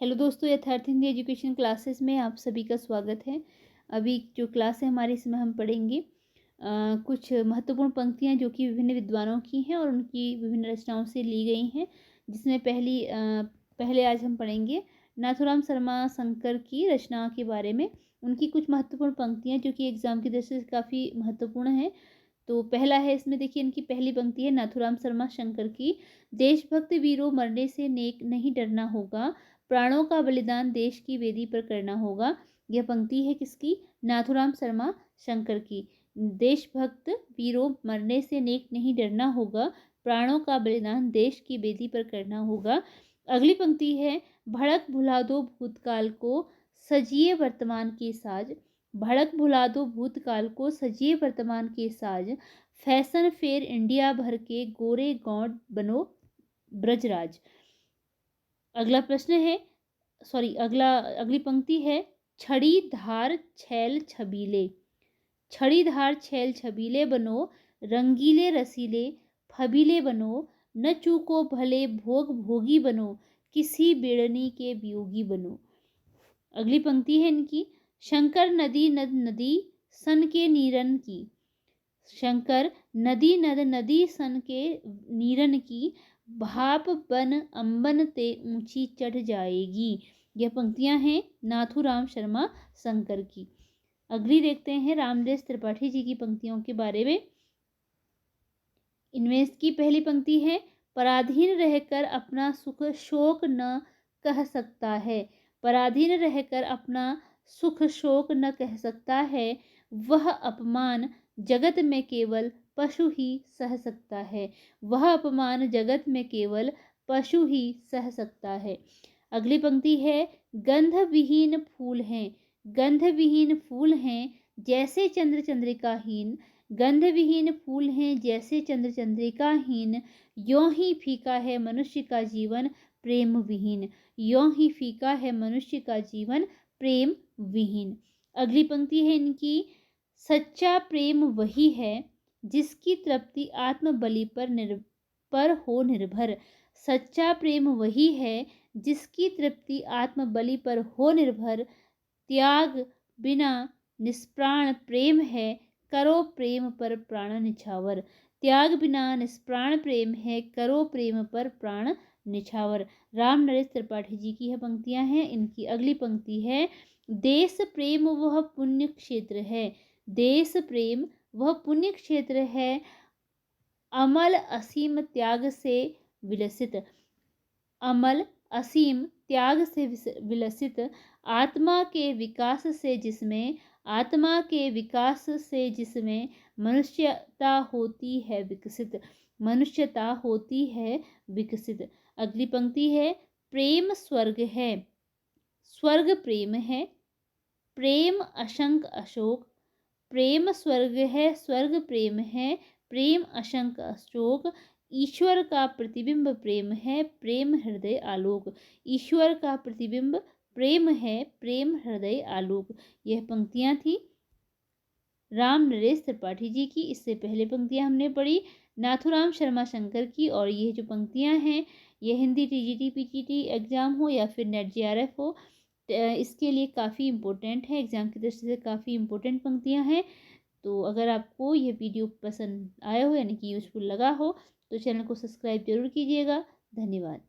Hello दोस्तों, यथार्थ Hindi education classes में आप सभी का स्वागत है। अभी जो क्लास है हमारी, इसमें हम पढ़ेंगे कुछ महत्वपूर्ण पंक्तियां जो कि विभिन्न विद्वानों की हैं और उनकी विभिन्न रचनाओं से ली गई हैं। जिसमें पहले आज हम पढ़ेंगे नाथूराम शर्मा शंकर की रचना के बारे में। उनकी कुछ महत्वपूर्ण पंक्तियां जो कि एग्जाम की दृष्टि से काफ़ी महत्वपूर्ण हैं। तो पहला है, इसमें देखिए इनकी पहली पंक्ति है नाथूराम शर्मा शंकर की। देशभक्त वीरों, मरने से नेक नहीं डरना होगा, प्राणों का बलिदान देश की वेदी पर करना होगा। यह पंक्ति है किसकी? नाथूराम शर्मा शंकर की। देशभक्त वीरों, मरने से नेक नहीं डरना होगा, प्राणों का बलिदान देश की वेदी पर करना होगा। अगली पंक्ति है, भड़क भुला दो भूतकाल को, सजिए वर्तमान के साज। भड़क भुला दो भूतकाल को, सजिए वर्तमान के साज। फैशन फेर इंडिया भर के, गोरे गौंड बनो ब्रजराज। अगला प्रश्न है, अगली पंक्ति है, छड़ी धार छैल छबीले। छड़ी धार छैल छबीले बनो, रंगीले रसीले फबीले बनो। न चूको भले भोग भोगी बनो, किसी बेड़नी के वियोगी बनो। अगली पंक्ति है इनकी, शंकर नदी नद नदी सन के नीरन की। शंकर नदी नद नदी सन के नीरन की, भाप बन अंबन ते ऊंची चढ़ जाएगी। यह पंक्तियां हैं नाथूराम शर्मा शंकर की। अगली देखते हैं रामदास त्रिपाठी जी की पंक्तियों के बारे में। इनमें इसकी पहली पंक्ति है, पराधीन रहकर अपना सुख शोक न कह सकता है। पराधीन रहकर अपना सुख शोक न कह सकता है, वह अपमान जगत में केवल पशु ही सह सकता है। वह अपमान जगत में केवल पशु ही सह सकता है। अगली पंक्ति है, गंध विहीन फूल हैं, गंध विहीन फूल हैं जैसे चंद्र चंद्रिकाहीन। गंध विहीन फूल हैं जैसे चंद्र चंद्रिकाहीन, यों ही फीका है मनुष्य का जीवन प्रेम विहीन। यों ही फीका है मनुष्य का जीवन प्रेम विहीन। अगली पंक्ति है इनकी, सच्चा प्रेम वही है जिसकी तृप्ति आत्म बलि पर हो निर्भर। सच्चा प्रेम वही है जिसकी तृप्ति आत्म बलि पर हो निर्भर। त्याग बिना निष्प्राण प्रेम है, करो प्रेम पर प्राण निछावर। त्याग बिना निष्प्राण प्रेम है, करो प्रेम पर प्राण निछावर। रामनरेश त्रिपाठी जी की यह पंक्तियां हैं। इनकी अगली पंक्ति है, देश प्रेम वह पुण्य क्षेत्र है। देश प्रेम वह पुण्य क्षेत्र है, अमल असीम त्याग से विलसित। अमल असीम त्याग से विलसित, आत्मा के विकास से जिसमें मनुष्यता होती है विकसित। मनुष्यता होती है विकसित। अगली पंक्ति है, प्रेम स्वर्ग है, स्वर्ग प्रेम है। प्रेम अशंक अशोक। प्रेम स्वर्ग है, स्वर्ग प्रेम है। प्रेम अशंक अशोक। ईश्वर का प्रतिबिंब प्रेम है, प्रेम हृदय आलोक। ईश्वर का प्रतिबिंब प्रेम है, प्रेम हृदय आलोक। यह पंक्तियां थी रामनरेश त्रिपाठी जी की। इससे पहले पंक्तियां हमने पढ़ी नाथूराम शर्मा शंकर की। और ये जो पंक्तियां हैं, ये हिंदी टीजीटी पीजीटी एग्जाम हो या फिर नेट जेआरएफ हो, इसके लिए काफ़ी इम्पोर्टेंट है। एग्जाम की दृष्टि से काफ़ी इम्पोर्टेंट पंक्तियां हैं। तो अगर आपको ये वीडियो पसंद आया हो, यानी कि यूजफुल लगा हो, तो चैनल को सब्सक्राइब जरूर कीजिएगा। धन्यवाद।